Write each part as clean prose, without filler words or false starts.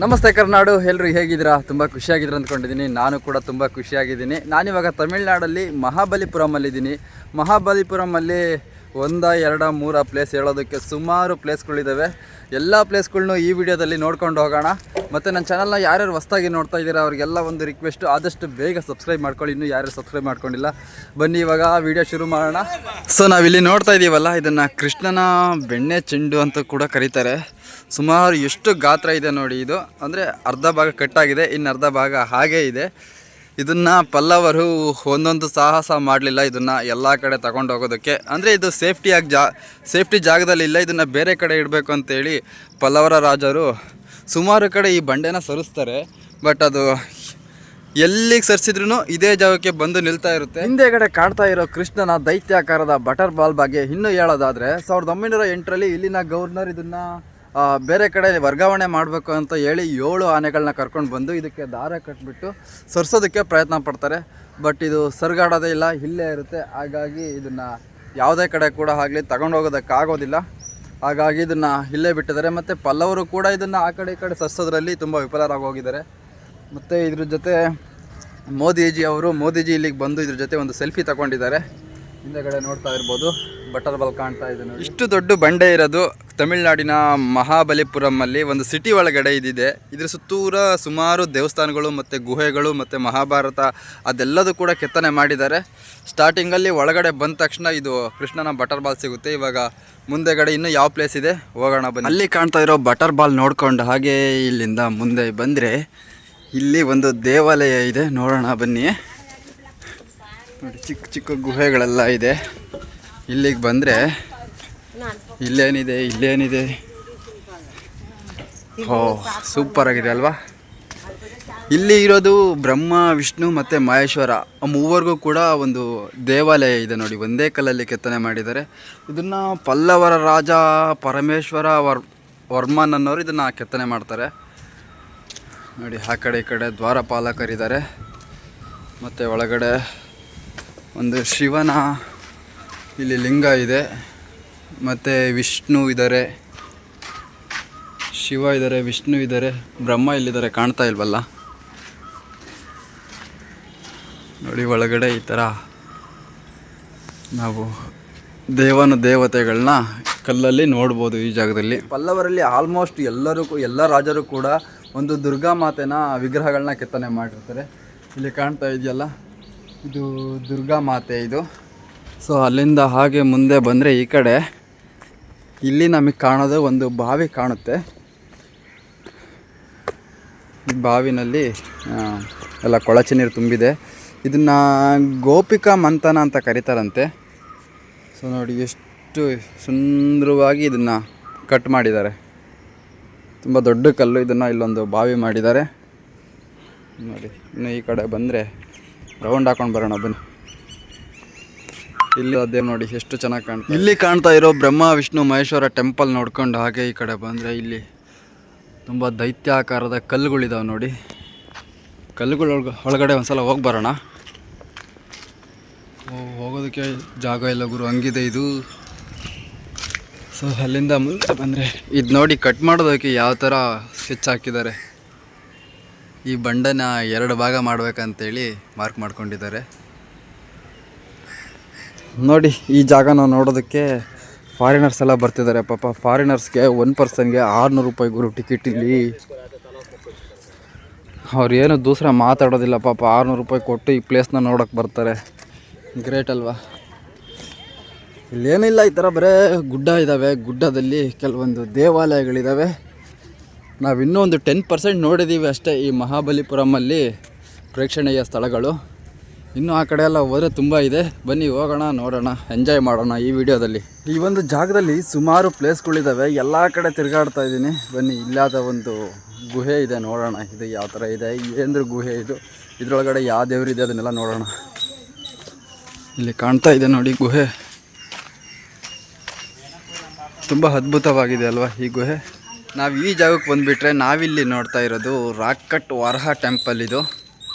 ನಮಸ್ತೆ ಕರ್ನಾಡು, ಎಲ್ಲರೂ ಹೇಗಿದ್ದೀರಾ? ತುಂಬ ಖುಷಿಯಾಗಿದ್ರು ಅಂದ್ಕೊಂಡಿದ್ದೀನಿ. ನಾನು ಕೂಡ ತುಂಬ ಖುಷಿಯಾಗಿದ್ದೀನಿ. ನಾನಿವಾಗ ತಮಿಳ್ನಾಡಲ್ಲಿ ಮಹಾಬಲಿಪುರಮಲ್ಲಿದ್ದೀನಿ. ಮಹಾಬಲಿಪುರಮಲ್ಲಿ 1, 2, 3 ಪ್ಲೇಸ್ ಹೇಳೋದಕ್ಕೆ ಸುಮಾರು ಪ್ಲೇಸ್ಗಳಿದ್ದಾವೆ. ಎಲ್ಲ ಪ್ಲೇಸ್ಗಳ್ನು ಈ ವಿಡಿಯೋದಲ್ಲಿ ನೋಡ್ಕೊಂಡು ಹೋಗೋಣ. ಮತ್ತು ನನ್ನ ಚಾನಲ್ನ ಯಾರ್ಯಾರು ಹೊಸ್ದಾಗಿ ನೋಡ್ತಾ ಇದ್ದೀರಾ ಅವ್ರಿಗೆಲ್ಲ ಒಂದು ರಿಕ್ವೆಸ್ಟು, ಆದಷ್ಟು ಬೇಗ ಸಬ್ಸ್ಕ್ರೈಬ್ ಮಾಡ್ಕೊಳ್ಳಿ. ಇನ್ನೂ ಯಾರ್ಯಾರು ಸಬ್ಸ್ಕ್ರೈಬ್ ಮಾಡ್ಕೊಂಡಿಲ್ಲ ಬನ್ನಿ ಇವಾಗ ವಿಡಿಯೋ ಶುರು ಮಾಡೋಣ. ಸೊ ನಾವಿಲ್ಲಿ ನೋಡ್ತಾ ಇದ್ದೀವಲ್ಲ, ಇದನ್ನು ಕೃಷ್ಣನ ಬೆಣ್ಣೆ ಚೆಂಡು ಅಂತ ಕೂಡ ಕರೀತಾರೆ. ಸುಮಾರು ಎಷ್ಟು ಗಾತ್ರ ಇದೆ ನೋಡಿ. ಇದು ಅಂದರೆ ಅರ್ಧ ಭಾಗ ಕಟ್ಟಾಗಿದೆ, ಇನ್ನು ಅರ್ಧ ಭಾಗ ಹಾಗೇ ಇದೆ. ಇದನ್ನು ಪಲ್ಲವರು ಒಂದೊಂದು ಸಾಹಸ ಮಾಡಲಿಲ್ಲ ಇದನ್ನು ಎಲ್ಲ ಕಡೆ ತಗೊಂಡು ಹೋಗೋದಕ್ಕೆ. ಅಂದರೆ ಇದು ಸೇಫ್ಟಿ ಜಾಗದಲ್ಲಿಲ್ಲ, ಇದನ್ನು ಬೇರೆ ಕಡೆ ಇಡಬೇಕು ಅಂತೇಳಿ ಪಲ್ಲವರ ರಾಜರು ಸುಮಾರು ಕಡೆ ಈ ಬಂಡೆನ ಸರಿಸ್ತಾರೆ. ಬಟ್ ಅದು ಎಲ್ಲಿಗೆ ಸರಿಸಿದ್ರೂ ಇದೇ ಜಾಗಕ್ಕೆ ಬಂದು ನಿಲ್ತಾ ಇರುತ್ತೆ. ಹಿಂದೆಗಡೆ ಕಾಣ್ತಾ ಇರೋ ಕೃಷ್ಣನ ದೈತ್ಯಾಕಾರದ ಬಟರ್ ಬಾಲ್ ಬಗ್ಗೆ ಇನ್ನೂ ಹೇಳೋದಾದರೆ, 1908ರಲ್ಲಿ ಇಲ್ಲಿನ ಗವರ್ನರ್ ಇದನ್ನು ಬೇರೆ ಕಡೆ ವರ್ಗಾವಣೆ ಮಾಡಬೇಕು ಅಂತ ಹೇಳಿ 7 ಆನೆಗಳನ್ನ ಕರ್ಕೊಂಡು ಬಂದು ಇದಕ್ಕೆ ದಾರ ಕಟ್ಬಿಟ್ಟು ಸರಿಸೋದಕ್ಕೆ ಪ್ರಯತ್ನ ಪಡ್ತಾರೆ. ಬಟ್ ಇದು ಸರಿಗಾಡೋದೇ ಇಲ್ಲ, ಇಲ್ಲೇ ಇರುತ್ತೆ. ಹಾಗಾಗಿ ಇದನ್ನು ಯಾವುದೇ ಕಡೆ ಕೂಡ ಆಗಲಿ ತಗೊಂಡೋಗೋದಕ್ಕಾಗೋದಿಲ್ಲ. ಹಾಗಾಗಿ ಇದನ್ನು ಇಲ್ಲೇ ಬಿಟ್ಟಿದ್ದಾರೆ. ಮತ್ತು ಪಲ್ಲವರು ಕೂಡ ಇದನ್ನು ಆ ಕಡೆ ಈ ಕಡೆ ಸರಿಸೋದ್ರಲ್ಲಿ ತುಂಬ ವಿಫಲರಾಗಿ ಹೋಗಿದ್ದಾರೆ. ಮತ್ತು ಇದ್ರ ಜೊತೆ ಮೋದಿಜಿ ಇಲ್ಲಿಗೆ ಬಂದು ಇದ್ರ ಜೊತೆ ಒಂದು ಸೆಲ್ಫಿ ತಗೊಂಡಿದ್ದಾರೆ. ಹಿಂದೆಗಡೆ ನೋಡ್ತಾ ಇರ್ಬೋದು, ಬಟರ್ ಬಾಲ್ ಕಾಣ್ತಾ ಇದೆ ನೋಡಿ. ಇಷ್ಟು ದೊಡ್ಡ ಬಂಡೆ ಇರೋದು ತಮಿಳ್ನಾಡಿನ ಮಹಾಬಲಿಪುರಮಲ್ಲಿ ಒಂದು ಸಿಟಿ ಒಳಗಡೆ ಇದಿದೆ. ಇದ್ರ ಸುತ್ತೂರ ಸುಮಾರು ದೇವಸ್ಥಾನಗಳು ಮತ್ತು ಗುಹೆಗಳು ಮತ್ತು ಮಹಾಭಾರತ ಅದೆಲ್ಲದೂ ಕೂಡ ಕೆತ್ತನೆ ಮಾಡಿದ್ದಾರೆ. ಸ್ಟಾರ್ಟಿಂಗಲ್ಲಿ ಒಳಗಡೆ ಬಂದ ತಕ್ಷಣ ಇದು ಕೃಷ್ಣನ ಬಟರ್ ಬಾಲ್ ಸಿಗುತ್ತೆ. ಇವಾಗ ಮುಂದೆಗಡೆ ಇನ್ನೂ ಯಾವ ಪ್ಲೇಸ್ ಇದೆ ಹೋಗೋಣ ಬನ್ನಿ. ಅಲ್ಲಿ ಕಾಣ್ತಾ ಇರೋ ಬಟರ್ ಬಾಲ್ ನೋಡ್ಕೊಂಡು ಹಾಗೆ ಇಲ್ಲಿಂದ ಮುಂದೆ ಬಂದರೆ ಇಲ್ಲಿ ಒಂದು ದೇವಾಲಯ ಇದೆ, ನೋಡೋಣ ಬನ್ನಿ. ನೋಡಿ, ಚಿಕ್ಕ ಚಿಕ್ಕ ಗುಹೆಗಳೆಲ್ಲ ಇದೆ. ಇಲ್ಲಿಗೆ ಬಂದರೆ ಇಲ್ಲೇನಿದೆ ಸೂಪರ್ ಆಗಿದೆ ಅಲ್ವಾ. ಇಲ್ಲಿ ಇರೋದು ಬ್ರಹ್ಮ, ವಿಷ್ಣು ಮತ್ತು ಮಹೇಶ್ವರ ಮೂವರಿಗೂ ಕೂಡ ಒಂದು ದೇವಾಲಯ ಇದೆ ನೋಡಿ. ಒಂದೇ ಕಲ್ಲಲ್ಲಿ ಕೆತ್ತನೆ ಮಾಡಿದ್ದಾರೆ. ಇದನ್ನು ಪಲ್ಲವರ ರಾಜ ಪರಮೇಶ್ವರ ವರ್ಮನ್ ಅನ್ನೋರು ಇದನ್ನು ಕೆತ್ತನೆ ಮಾಡ್ತಾರೆ ನೋಡಿ. ಆ ಕಡೆ ಈ ಕಡೆ ದ್ವಾರಪಾಲಕರಿದ್ದಾರೆ. ಮತ್ತು ಒಳಗಡೆ ಒಂದು ಶಿವನ ಇಲ್ಲಿ ಲಿಂಗ ಇದೆ. ಮತ್ತು ವಿಷ್ಣು ಇದ್ದಾರೆ, ಶಿವ ಇದ್ದಾರೆ, ವಿಷ್ಣು ಇದ್ದಾರೆ, ಬ್ರಹ್ಮ ಇಲ್ಲಿದ್ದಾರೆ, ಕಾಣ್ತಾ ಇಲ್ವಲ್ಲ ನೋಡಿ. ಒಳಗಡೆ ಈ ಥರ ನಾವು ದೇವತೆಗಳನ್ನ ಕಲ್ಲಲ್ಲಿ ನೋಡ್ಬೋದು ಈ ಜಾಗದಲ್ಲಿ. ಪಲ್ಲವರಲ್ಲಿ ಆಲ್ಮೋಸ್ಟ್ ಎಲ್ಲ ರಾಜರು ಕೂಡ ಒಂದು ದುರ್ಗಾ ಮಾತೆನ ವಿಗ್ರಹಗಳನ್ನ ಕೆತ್ತನೆ ಮಾಡಿರ್ತಾರೆ. ಇಲ್ಲಿ ಕಾಣ್ತಾ ಇದೆಯಲ್ಲ, ಇದು ದುರ್ಗಾ ಮಾತೆ ಇದು. ಸೊ ಅಲ್ಲಿಂದ ಹಾಗೆ ಮುಂದೆ ಬಂದರೆ ಈ ಕಡೆ ಇಲ್ಲಿ ನಮಗೆ ಕಾಣೋದು ಒಂದು ಬಾವಿ ಕಾಣುತ್ತೆ. ಈ ಬಾವಿನಲ್ಲಿ ಎಲ್ಲ ಕೊಳಚೆ ನೀರು ತುಂಬಿದೆ. ಇದನ್ನು ಗೋಪಿಕಾ ಮಂಥನ ಅಂತ ಕರೀತಾರಂತೆ. ಸೊ ನೋಡಿ, ಎಷ್ಟು ಸುಂದರವಾಗಿ ಇದನ್ನು ಕಟ್ ಮಾಡಿದ್ದಾರೆ. ತುಂಬ ದೊಡ್ಡ ಕಲ್ಲು. ಇದನ್ನು ಇಲ್ಲೊಂದು ಬಾವಿ ಮಾಡಿದ್ದಾರೆ ನೋಡಿ. ಇನ್ನು ಈ ಕಡೆ ಬಂದರೆ ರೌಂಡ್ ಹಾಕೊಂಡು ಬರೋಣ ಬನ್ನಿ. ಇಲ್ಲಿ ಅದೇ ನೋಡಿ ಎಷ್ಟು ಚೆನ್ನಾಗಿ ಕಾಣ್ತಾ. ಇಲ್ಲಿ ಕಾಣ್ತಾ ಇರೋ ಬ್ರಹ್ಮ, ವಿಷ್ಣು, ಮಹೇಶ್ವರ ಟೆಂಪಲ್ ನೋಡ್ಕೊಂಡು ಹಾಗೆ ಈ ಕಡೆ ಬಂದರೆ ಇಲ್ಲಿ ತುಂಬ ದೈತ್ಯಾಕಾರದ ಕಲ್ಲುಗಳಿದಾವೆ ನೋಡಿ. ಕಲ್ಲುಗಳ ಒಳಗಡೆ ಒಂದ್ಸಲ ಹೋಗಿ ಬರೋಣ. ಹೋಗೋದಕ್ಕೆ ಜಾಗ ಇಲ್ಲ ಗುರು, ಹಂಗಿದೆ ಇದು. ಸೊ ಅಲ್ಲಿಂದ ಮುಂದೆ ಬಂದರೆ ಇದು ನೋಡಿ, ಕಟ್ ಮಾಡೋದಕ್ಕೆ ಯಾವ ಥರ ಸ್ಕೆಚ್ ಹಾಕಿದ್ದಾರೆ. ಈ ಬಂಡನ 2 ಭಾಗ ಮಾಡಬೇಕಂತೇಳಿ ಮಾರ್ಕ್ ಮಾಡ್ಕೊಂಡಿದ್ದಾರೆ ನೋಡಿ. ಈ ಜಾಗನ ನೋಡೋದಕ್ಕೆ ಫಾರಿನರ್ಸ್ ಎಲ್ಲ ಬರ್ತಿದ್ದಾರೆ. ಪಾಪ ಫಾರಿನರ್ಸ್ಗೆ 1 ಪರ್ಸನ್ಗೆ 600 ರೂಪಾಯಿ ಗುರು ಟಿಕೆಟ್. ಇಲ್ಲಿ ಅವ್ರು ಏನು ದೂಸರ ಮಾತಾಡೋದಿಲ್ಲ ಪಾಪ. 600 ರೂಪಾಯಿ ಕೊಟ್ಟು ಈ ಪ್ಲೇಸ್ನ ನೋಡೋಕ್ಕೆ ಬರ್ತಾರೆ. ಗ್ರೇಟ್ ಅಲ್ವಾ. ಇಲ್ಲೇನಿಲ್ಲ, ಈ ಥರ ಬರೀ ಗುಡ್ಡ ಇದ್ದಾವೆ. ಗುಡ್ಡದಲ್ಲಿ ಕೆಲವೊಂದು ದೇವಾಲಯಗಳಿದ್ದಾವೆ. ನಾವಿನ್ನೂ ಒಂದು 10% ನೋಡಿದ್ದೀವಿ ಅಷ್ಟೇ ಈ ಮಹಾಬಲಿಪುರಮಲ್ಲಿ ಪ್ರೇಕ್ಷಣೀಯ ಸ್ಥಳಗಳು. ಇನ್ನೂ ಆ ಕಡೆ ಎಲ್ಲ ಹೋದರೆ ತುಂಬ ಇದೆ. ಬನ್ನಿ ಹೋಗೋಣ, ನೋಡೋಣ, ಎಂಜಾಯ್ ಮಾಡೋಣ ಈ ವಿಡಿಯೋದಲ್ಲಿ. ಈ ಒಂದು ಜಾಗದಲ್ಲಿ ಸುಮಾರು ಪ್ಲೇಸ್ಗಳಿದ್ದಾವೆ. ಎಲ್ಲ ಕಡೆ ತಿರುಗಾಡ್ತಾ ಇದ್ದೀನಿ. ಬನ್ನಿ, ಇಲ್ಲಾದ ಒಂದು ಗುಹೆ ಇದೆ, ನೋಡೋಣ ಇದು ಯಾವ ಥರ ಇದೆ. ಏನು ಗುಹೆ ಇದು, ಇದರೊಳಗಡೆ ಯಾವ ದೇವರಿದೆ ಅದನ್ನೆಲ್ಲ ನೋಡೋಣ. ಇಲ್ಲಿ ಕಾಣ್ತಾ ಇದೆ ನೋಡಿ ಗುಹೆ. ತುಂಬ ಅದ್ಭುತವಾಗಿದೆ ಅಲ್ವಾ ಈ ಗುಹೆ. ನಾವು ಈ ಜಾಗಕ್ಕೆ ಬಂದುಬಿಟ್ರೆ ನಾವಿಲ್ಲಿ ನೋಡ್ತಾ ಇರೋದು ರಾಕ್ಕಟ್ ವರಹ ಟೆಂಪಲ್. ಇದು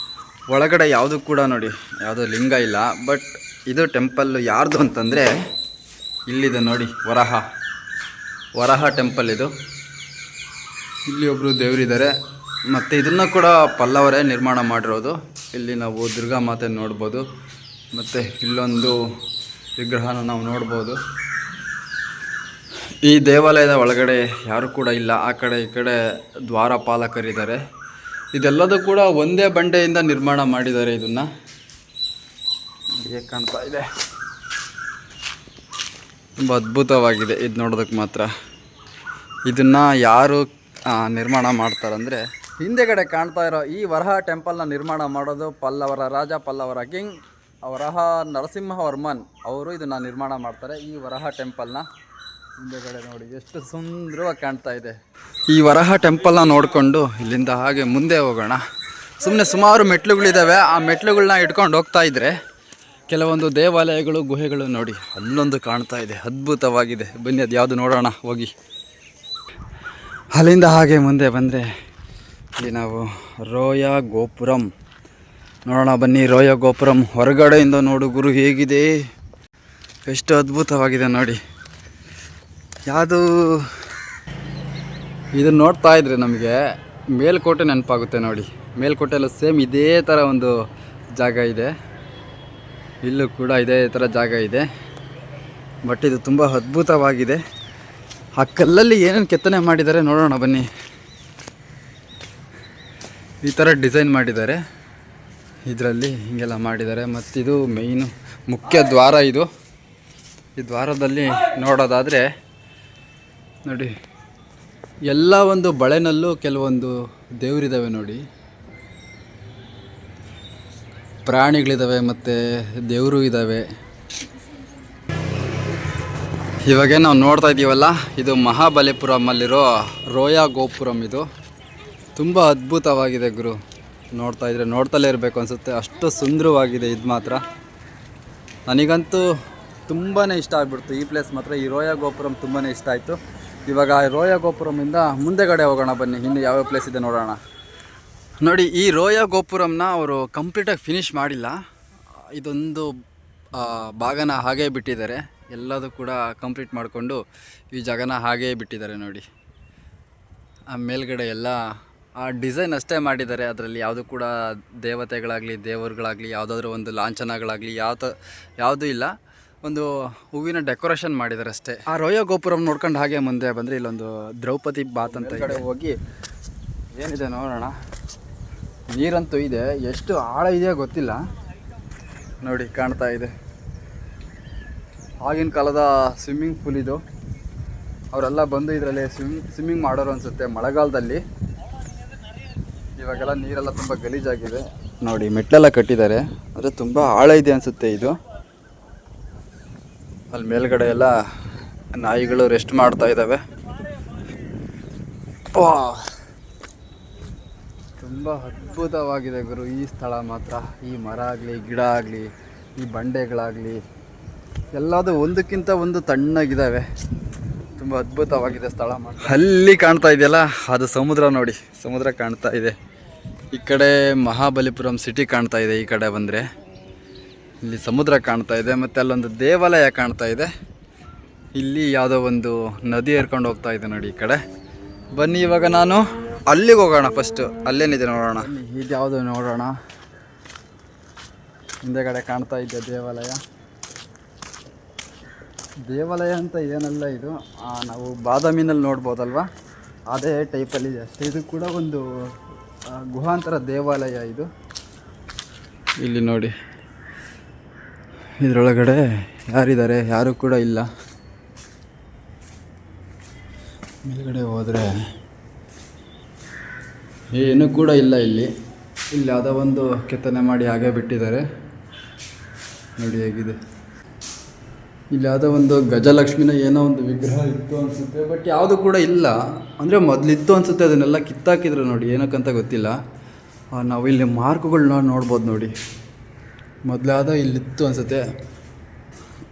ಒಳಗಡೆ ಯಾವುದು ಕೂಡ ನೋಡಿ, ಯಾವುದೋ ಲಿಂಗ ಇಲ್ಲ. ಬಟ್ ಇದು ಟೆಂಪಲ್ಲು ಯಾರ್ದು ಅಂತಂದರೆ ಇಲ್ಲಿದೆ ನೋಡಿ, ವರಹ ಟೆಂಪಲ್ ಇದು. ಇಲ್ಲಿ ಒಬ್ಬರು ದೇವರಿದ್ದಾರೆ. ಮತ್ತು ಇದನ್ನು ಕೂಡ ಪಲ್ಲವರೇ ನಿರ್ಮಾಣ ಮಾಡಿರೋದು. ಇಲ್ಲಿ ನಾವು ದುರ್ಗಾ ಮಾತೆ ನೋಡ್ಬೋದು. ಮತ್ತು ಇಲ್ಲೊಂದು ವಿಗ್ರಹನ ನಾವು ನೋಡ್ಬೋದು. ಈ ದೇವಾಲಯದ ಒಳಗಡೆ ಯಾರು ಕೂಡ ಇಲ್ಲ. ಆ ಕಡೆ ಈ ಕಡೆ ದ್ವಾರಪಾಲಕರಿದ್ದಾರೆ. ಇದೆಲ್ಲದೂ ಕೂಡ ಒಂದೇ ಬಂಡೆಯಿಂದ ನಿರ್ಮಾಣ ಮಾಡಿದ್ದಾರೆ. ಇದನ್ನು ಹೇಗೆ ಕಾಣ್ತಾ ಇದೆ, ತುಂಬ ಅದ್ಭುತವಾಗಿದೆ ಇದು ನೋಡೋದಕ್ಕೆ ಮಾತ್ರ. ಇದನ್ನು ಯಾರು ನಿರ್ಮಾಣ ಮಾಡ್ತಾರಂದರೆ, ಹಿಂದೆಗಡೆ ಕಾಣ್ತಾ ಇರೋ ಈ ವರಹ ಟೆಂಪಲ್ನ ನಿರ್ಮಾಣ ಮಾಡೋದು ಪಲ್ಲವರ ರಾಜ, ಪಲ್ಲವರ ಕಿಂಗ್ ವರಹ ನರಸಿಂಹವರ್ಮನ್ ಅವರು ಇದನ್ನು ನಿರ್ಮಾಣ ಮಾಡ್ತಾರೆ. ಈ ವರಹ ಟೆಂಪಲ್ನ ಹಿಂದೆಗಡೆ ನೋಡಿ ಎಷ್ಟು ಸುಂದರವಾಗಿ ಕಾಣ್ತಾ ಇದೆ. ಈ ವರಹ ಟೆಂಪಲ್ನ ನೋಡಿಕೊಂಡು ಇಲ್ಲಿಂದ ಹಾಗೆ ಮುಂದೆ ಹೋಗೋಣ. ಸುಮ್ಮನೆ ಸುಮಾರು ಮೆಟ್ಲುಗಳಿದ್ದಾವೆ. ಆ ಮೆಟ್ಲುಗಳನ್ನ ಇಟ್ಕೊಂಡು ಹೋಗ್ತಾ ಇದ್ದರೆ ಕೆಲವೊಂದು ದೇವಾಲಯಗಳು, ಗುಹೆಗಳು ನೋಡಿ ಅಲ್ಲೊಂದು ಕಾಣ್ತಾ ಇದೆ, ಅದ್ಭುತವಾಗಿದೆ. ಬನ್ನಿ ಅದು ಯಾವುದು ನೋಡೋಣ ಹೋಗಿ. ಅಲ್ಲಿಂದ ಹಾಗೆ ಮುಂದೆ ಬಂದರೆ ಇಲ್ಲಿ ನಾವು ರೋಯ ಗೋಪುರಂ ನೋಡೋಣ ಬನ್ನಿ. ರೋಯ ಗೋಪುರಂ ಹೊರಗಡೆಯಿಂದ ನೋಡು ಗುರು ಹೇಗಿದೆ, ಎಷ್ಟು ಅದ್ಭುತವಾಗಿದೆ ನೋಡಿ. ಯಾವುದು ಇದನ್ನು ನೋಡ್ತಾ ಇದ್ರೆ ನಮಗೆ ಮೇಲ್ಕೋಟೆ ನೆನಪಾಗುತ್ತೆ ನೋಡಿ. ಮೇಲ್ಕೋಟೆಯಲ್ಲೂ ಸೇಮ್ ಇದೇ ಥರ ಒಂದು ಜಾಗ ಇದೆ. ಇಲ್ಲೂ ಕೂಡ ಇದೇ ಥರ ಜಾಗ ಇದೆ. ಬಟ್ ಇದು ತುಂಬ ಅದ್ಭುತವಾಗಿದೆ. ಆ ಕಲ್ಲಲ್ಲಿ ಏನೇನು ಕೆತ್ತನೆ ಮಾಡಿದ್ದಾರೆ ನೋಡೋಣ ಬನ್ನಿ. ಈ ಥರ ಡಿಸೈನ್ ಮಾಡಿದ್ದಾರೆ, ಇದರಲ್ಲಿ ಹೀಗೆಲ್ಲ ಮಾಡಿದ್ದಾರೆ. ಮತ್ತಿದು ಮೇಯ್ನು ಮುಖ್ಯ ದ್ವಾರ ಇದು. ಈ ದ್ವಾರದಲ್ಲಿ ನೋಡೋದಾದರೆ ನೋಡಿ, ಎಲ್ಲ ಒಂದು ಬಳೆನಲ್ಲೂ ಕೆಲವೊಂದು ದೇವರಿದ್ದಾವೆ ನೋಡಿ, ಪ್ರಾಣಿಗಳಿದ್ದಾವೆ ಮತ್ತು ದೇವರು ಇದ್ದಾವೆ. ಇವಾಗೇ ನಾವು ನೋಡ್ತಾ ಇದ್ದೀವಲ್ಲ, ಇದು ಮಹಾಬಲಿಪುರಮಲ್ಲಿರೋ ರೋಯಾ ಗೋಪುರಂ. ಇದು ತುಂಬ ಅದ್ಭುತವಾಗಿದೆ ಗುರು. ನೋಡ್ತಾ ಇದ್ರೆ ನೋಡ್ತಲೇ ಇರಬೇಕು ಅನಿಸುತ್ತೆ, ಅಷ್ಟು ಸುಂದರವಾಗಿದೆ. ಇದು ಮಾತ್ರ ನನಗಂತೂ ತುಂಬಾ ಇಷ್ಟ ಆಗ್ಬಿಡ್ತು ಈ ಪ್ಲೇಸ್ ಮಾತ್ರ. ಈ ರೋಯಾ ಗೋಪುರಂ ತುಂಬಾ ಇಷ್ಟ ಆಯಿತು. ಇವಾಗ ರೋಯಾ ಗೋಪುರಮಿಂದ ಮುಂದೆಗಡೆ ಹೋಗೋಣ ಬನ್ನಿ, ಇನ್ನು ಯಾವ್ಯಾವ ಪ್ಲೇಸ್ ಇದೆ ನೋಡೋಣ. ನೋಡಿ, ಈ ರೋಯಾ ಗೋಪುರಂನ ಅವರು ಕಂಪ್ಲೀಟಾಗಿ ಫಿನಿಷ್ ಮಾಡಿಲ್ಲ. ಇದೊಂದು ಭಾಗನ ಹಾಗೇ ಬಿಟ್ಟಿದ್ದಾರೆ. ಎಲ್ಲದೂ ಕೂಡ ಕಂಪ್ಲೀಟ್ ಮಾಡಿಕೊಂಡು ಈ ಜಾಗನ ಹಾಗೇ ಬಿಟ್ಟಿದ್ದಾರೆ ನೋಡಿ. ಆ ಮೇಲ್ಗಡೆ ಎಲ್ಲ ಆ ಡಿಸೈನ್ ಅಷ್ಟೇ ಮಾಡಿದ್ದಾರೆ. ಅದರಲ್ಲಿ ಯಾವುದು ಕೂಡ ದೇವತೆಗಳಾಗಲಿ, ದೇವರುಗಳಾಗಲಿ, ಯಾವುದಾದ್ರೂ ಒಂದು ಲಾಂಛನಗಳಾಗಲಿ ಯಾವುದೂ ಇಲ್ಲ. ಒಂದು ಹೂವಿನ ಡೆಕೋರೇಷನ್ ಮಾಡಿದ್ದಾರೆ ಅಷ್ಟೇ. ಆ ರೋಯಾ ಗೋಪುರಂ ನೋಡ್ಕೊಂಡು ಹಾಗೆ ಮುಂದೆ ಬಂದರೆ ಇಲ್ಲೊಂದು ದ್ರೌಪದಿ ಬಾತ್ ಅಂತ ಕಡೆ ಹೋಗಿ ಏನಿದೆ ನೋಡೋಣ. ನೀರಂತೂ ಇದೆ, ಎಷ್ಟು ಆಳ ಇದೆಯೋ ಗೊತ್ತಿಲ್ಲ ನೋಡಿ, ಕಾಣ್ತಾ ಇದೆ. ಆಗಿನ ಕಾಲದ ಸ್ವಿಮ್ಮಿಂಗ್ ಪೂಲ್ ಇದು. ಅವರೆಲ್ಲ ಬಂದು ಇದರಲ್ಲಿ ಸ್ವಿಮ್ಮಿಂಗ್ ಮಾಡೋರು ಅನಿಸುತ್ತೆ ಮಳೆಗಾಲದಲ್ಲಿ. ಇವಾಗೆಲ್ಲ ನೀರೆಲ್ಲ ತುಂಬ ಗಲೀಜಾಗಿದೆ ನೋಡಿ. ಮೆಟ್ಲೆಲ್ಲ ಕಟ್ಟಿದ್ದಾರೆ, ಆದರೆ ತುಂಬ ಆಳ ಇದೆ ಅನಿಸುತ್ತೆ ಇದು. ಅಲ್ಲಿ ಮೇಲ್ಗಡೆ ಎಲ್ಲ ನಾಯಿಗಳು ರೆಸ್ಟ್ ಮಾಡ್ತಾ ಇದ್ದಾವೆ. ತುಂಬ ಅದ್ಭುತವಾಗಿದೆ ಗುರು ಈ ಸ್ಥಳ ಮಾತ್ರ. ಈ ಮರ ಆಗಲಿ, ಗಿಡ ಆಗಲಿ, ಈ ಬಂಡೆಗಳಾಗಲಿ ಎಲ್ಲದು ಒಂದಕ್ಕಿಂತ ಒಂದು ತಣ್ಣಗಿದ್ದಾವೆ. ತುಂಬ ಅದ್ಭುತವಾಗಿದೆ ಸ್ಥಳ ಮಾತ್ರ. ಅಲ್ಲಿ ಕಾಣ್ತಾ ಇದೆಯಲ್ಲ, ಅದು ಸಮುದ್ರ ನೋಡಿ, ಸಮುದ್ರ ಕಾಣ್ತಾ ಇದೆ. ಈ ಕಡೆ ಮಹಾಬಲಿಪುರಂ ಸಿಟಿ ಕಾಣ್ತಾ ಇದೆ. ಈ ಕಡೆ ಬಂದರೆ ಇಲ್ಲಿ ಸಮುದ್ರ ಕಾಣ್ತಾ ಇದೆ, ಮತ್ತು ಅಲ್ಲೊಂದು ದೇವಾಲಯ ಕಾಣ್ತಾ ಇದೆ. ಇಲ್ಲಿ ಯಾವುದೋ ಒಂದು ನದಿ ಹರ್ಕೊಂಡು ಹೋಗ್ತಾ ಇದೆ ನೋಡಿ ಈ ಕಡೆ. ಬನ್ನಿ ಇವಾಗ ನಾನು ಅಲ್ಲಿಗೆ ಹೋಗೋಣ. ಫಸ್ಟು ಅಲ್ಲೇನಿದೆ ನೋಡೋಣ. ಇದು ಯಾವುದು ನೋಡೋಣ. ಹಿಂದೆಗಡೆ ಕಾಣ್ತಾ ಇದೆ ದೇವಾಲಯ. ದೇವಾಲಯ ಅಂತ ಏನಲ್ಲ ಇದು, ನಾವು ಬಾದಾಮಿನಲ್ಲಿ ನೋಡ್ಬೋದಲ್ವ, ಅದೇ ಟೈಪಲ್ಲಿದೆ ಅಷ್ಟೇ. ಇದು ಕೂಡ ಒಂದು ಗುಹಾಂತರ ದೇವಾಲಯ ಇದು. ಇಲ್ಲಿ ನೋಡಿ, ಇದರೊಳಗಡೆ ಯಾರಿದ್ದಾರೆ? ಯಾರೂ ಕೂಡ ಇಲ್ಲ. ಮೇಲ್ಗಡೆ ಹೋದರೆ ಏನೂ ಕೂಡ ಇಲ್ಲ. ಇಲ್ಲಿ ಯಾವುದೋ ಒಂದು ಕೆತ್ತನೆ ಮಾಡಿ ಹಾಗೆ ಬಿಟ್ಟಿದ್ದಾರೆ ನೋಡಿ ಹೇಗಿದೆ. ಇಲ್ಲಿ ಯಾವುದೋ ಒಂದು ಗಜಲಕ್ಷ್ಮಿನ ಏನೋ ಒಂದು ವಿಗ್ರಹ ಇತ್ತು ಅನಿಸುತ್ತೆ, ಬಟ್ ಯಾವುದು ಕೂಡ ಇಲ್ಲ. ಅಂದರೆ ಮೊದಲಿತ್ತು ಅನಿಸುತ್ತೆ, ಅದನ್ನೆಲ್ಲ ಕಿತ್ತಾಕಿದ್ರು ನೋಡಿ, ಏನಕ್ಕಂತ ಗೊತ್ತಿಲ್ಲ. ನಾವು ಇಲ್ಲಿ ಮಾರ್ಕ್ಗಳನ್ನ ನೋಡ್ಬೋದು ನೋಡಿ. ಮೊದಲಾದ ಇಲ್ಲಿತ್ತು ಅನಿಸುತ್ತೆ.